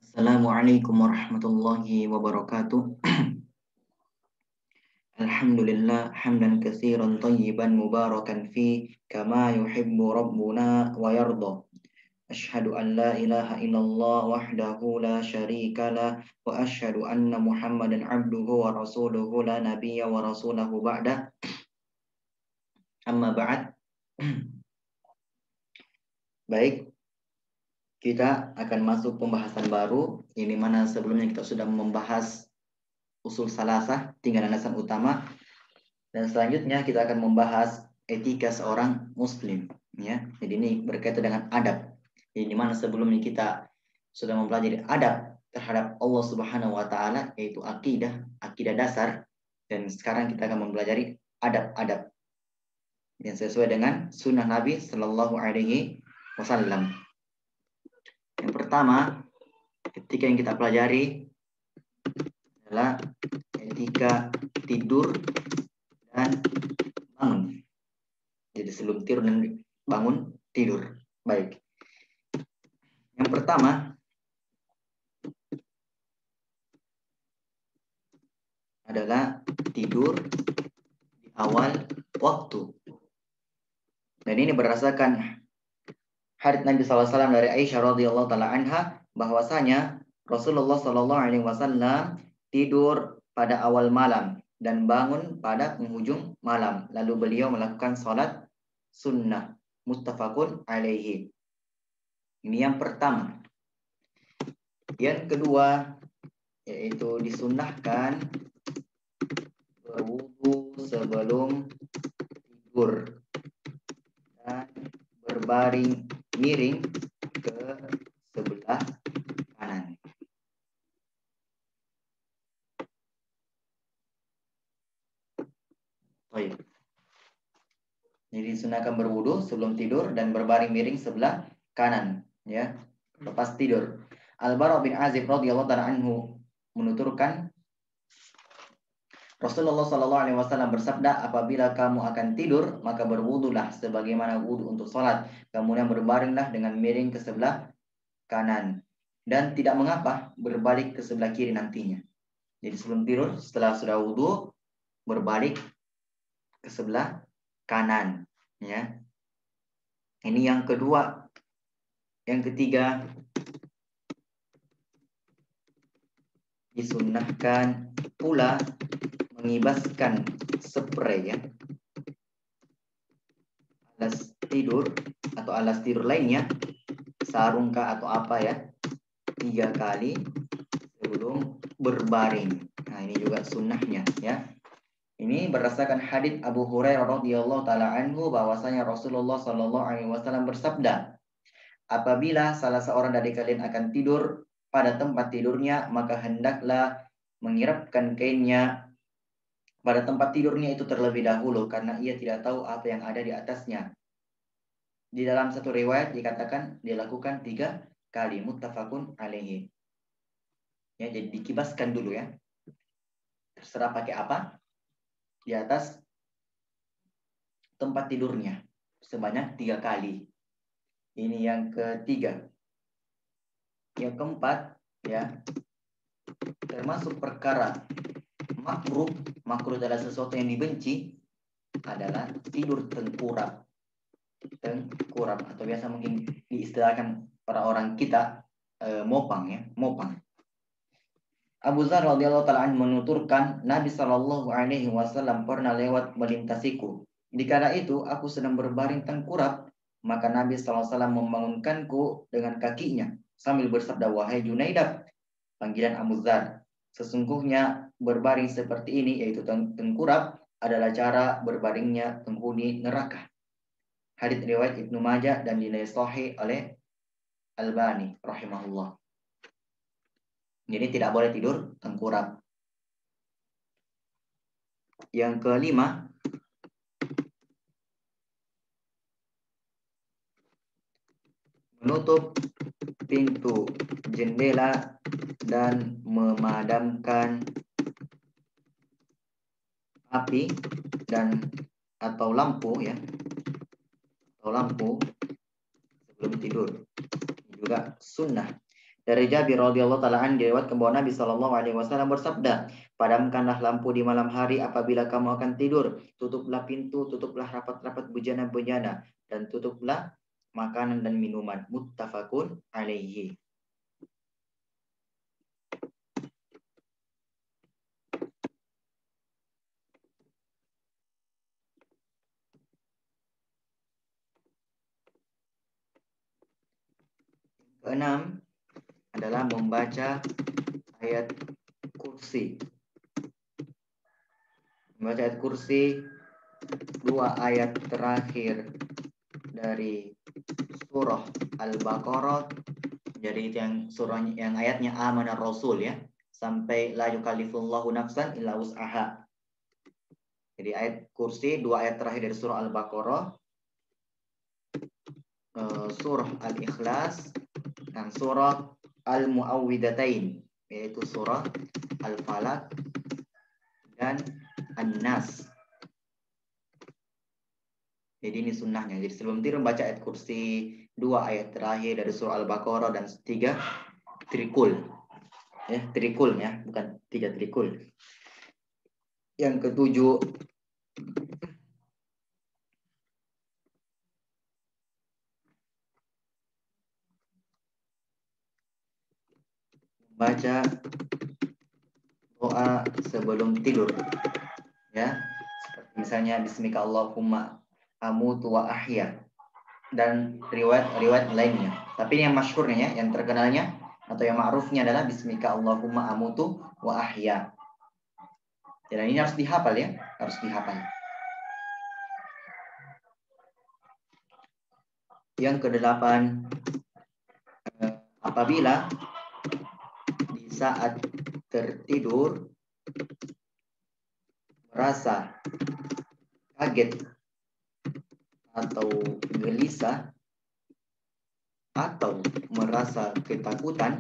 Assalamualaikum warahmatullahi wabarakatuh. Alhamdulillah hamdan katsiran tayyiban mubarakan fi kama yuhibbu rabbuna wa yarda. Ashhadu an la ilaha illallah wahdahu la syarika lah wa ashhadu anna Muhammadan abduhu wa rasuluhu la nabiyya wa rasulahu ba'da. Amma ba'd. Baik, kita akan masuk pembahasan baru, ini mana sebelumnya kita sudah membahas usul salasah, tinggal landasan utama, dan selanjutnya kita akan membahas etika seorang muslim, ya. Jadi ini berkaitan dengan adab. Jadi mana sebelumnya kita sudah mempelajari adab terhadap Allah Subhanahu wa taala, yaitu akidah dasar, dan sekarang kita akan mempelajari adab-adab yang sesuai dengan sunnah Nabi Sallallahu Alaihi Wasallam. Yang pertama, ketika yang kita pelajari adalah etika tidur dan bangun. Jadi sebelum tidur dan bangun tidur. Baik. Yang pertama adalah tidur di awal waktu. Dan ini berdasarkan hadits Nabi SAW dari Aisyah radhiyallahu taala anha, bahwasanya Rasulullah SAW tidur pada awal malam dan bangun pada penghujung malam. Lalu beliau melakukan sholat sunnah. Muttafaqun alaihi. Ini yang pertama. Yang kedua, yaitu disunnahkan berwudu sebelum tidur dan berbaring miring ke sebelah kanan. Baik. Jadi disunahkan berwudu sebelum tidur dan berbaring miring sebelah kanan, ya, lepas tidur. Al-Bara bin Azib radhiyallahu taala anhu menuturkan, Rasulullah sallallahu alaihi wasallam bersabda, apabila kamu akan tidur, maka berwudulah sebagaimana wudu untuk salat, kemudian berbaringlah dengan miring ke sebelah kanan, dan tidak mengapa berbalik ke sebelah kiri nantinya. Jadi sebelum tidur, setelah sudah wudu, berbalik ke sebelah kanan, ya. Ini yang kedua. Yang ketiga, disunnahkan pula mengibaskan spray, ya, alas tidur atau alas tidur lainnya, sarung kah atau apa, ya, 3 kali sebelum berbaring. Nah, ini juga sunnahnya, ya. Ini berdasarkan hadits Abu Hurairah radhiyallahu taala anhu, bahwasanya Rasulullah sallallahu alaihi wasallam bersabda, apabila salah seorang dari kalian akan tidur pada tempat tidurnya, maka hendaklah mengirapkan kainnya pada tempat tidurnya itu terlebih dahulu, karena ia tidak tahu apa yang ada di atasnya. Di dalam satu riwayat dikatakan dilakukan 3 kali. Muttafaqun alaihi. Ya, jadi dikibaskan dulu, ya. Terserah pakai apa di atas tempat tidurnya sebanyak 3 kali. Ini yang ketiga. Yang keempat, ya, termasuk perkara makruh adalah sesuatu yang dibenci, adalah tidur tengkurap atau biasa mungkin diistilahkan orang-orang kita mopang, ya, mopang. Abu Dzar radhiyallahu taala anhu menuturkan, Nabi sallallahu alaihi wasallam pernah lewat melintasiku. Di kala itu aku sedang berbaring tengkurap, maka Nabi sallallahu alaihi wasallam membangunkanku dengan kakinya sambil bersabda, wahai Junaidab, panggilan Abu Dzar, sesungguhnya berbaring seperti ini, yaitu tengkurap, adalah cara berbaringnya penghuni neraka. Hadits riwayat Ibnu Majah dan dinilai sahih oleh Albani rahimahullah. Jadi tidak boleh tidur tengkurap. Yang kelima, menutup pintu jendela dan memadamkan api dan atau lampu, ya, atau lampu sebelum tidur. Ini juga sunnah. Dari Jabir radhiyallahu taala an diriwayatkan bahwa Nabi sallallahu alaihi wasallam bersabda, "Padamkanlah lampu di malam hari apabila kamu akan tidur. Tutuplah pintu, tutuplah rapat-rapat bejana-bejana, dan tutuplah makanan dan minuman." Muttafaqun alaihi. Keenam adalah membaca ayat kursi. Membaca ayat kursi, 2 ayat terakhir dari surah Al-Baqarah. Jadi itu yang surahnya, yang ayatnya Amanar Rasul ya, sampai la yukallifullahu nafsan illa wus'aha. Jadi ayat kursi, 2 ayat terakhir dari surah Al-Baqarah, surah Al-Ikhlas, dan surah Al-Mu'awwidatain, yaitu surah Al-Falaq dan An-Nas. Jadi ini sunnahnya. Jadi sebelum tidur baca ayat kursi, 2 ayat terakhir dari surah Al-Baqarah, dan 3 trikul. Ya, trikul ya, bukan 3 trikul. Yang ketujuh, baca doa sebelum tidur. Ya, seperti misalnya Bismika Allahumma amutu wa ahya, dan riwayat lainnya. Tapi yang masyhurnya ya, yang terkenalnya atau yang ma'rufnya adalah Bismika Allahumma amutu wa ahya. Dan ini harus dihafal ya, harus dihafal. Yang kedelapan, apabila di saat tertidur merasa kaget atau gelisah atau merasa ketakutan,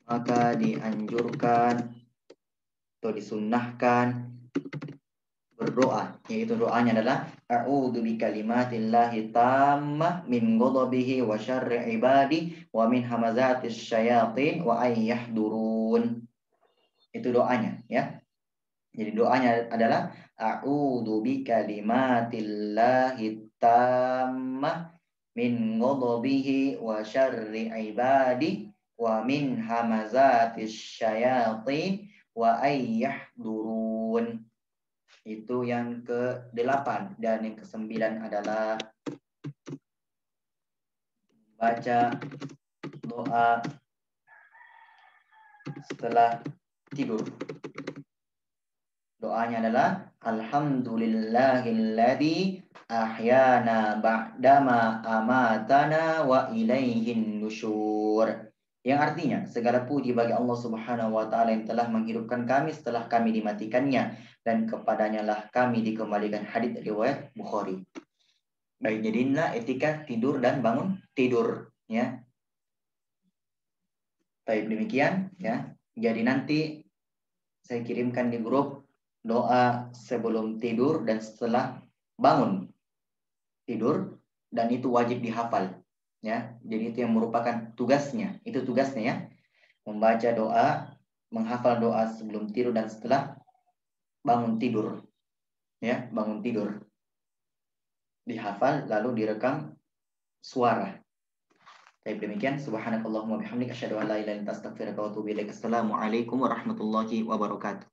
maka dianjurkan atau disunnahkan berdoa, yaitu doanya adalah a'udzu bikalimatillahi tammah min ghadabihi wa syarri ibadi wa min hamazatis syayatin wa ay yahdurun. Itu doanya ya. Jadi doanya adalah a'udzu bikalimatillahi tammah min ghadabihi wa syarri ibadi wa min hamazatis syayatin wa ay yahdurun. Itu yang ke-8. Dan yang ke-9 adalah baca doa setelah tidur. Doanya adalah alhamdulillahilladzi ahyana ba'dama amatana wa ilaihin nusyur. Yang artinya, segala puji bagi Allah Subhanahu wa taala yang telah menghidupkan kami setelah kami dimatikannya, dan kepadanya lah kami dikembalikan. Hadits riwayat Bukhari. Baik, jadi inilah etika tidur dan bangun tidur ya. Baik, demikian ya. Jadi nanti saya kirimkan di grup doa sebelum tidur dan setelah bangun tidur, dan itu wajib dihafal ya. Jadi itu yang merupakan tugasnya, itu tugasnya ya, membaca doa, menghafal doa sebelum tidur dan setelah bangun tidur ya. Bangun tidur dihafal lalu direkam suara. Baik, demikian. Subhanakallahumma bihamdika asyhadu an la ilaha illa anta astaghfiruka wa atubu ilaik. Assalamualaikum warahmatullahi wabarakatuh.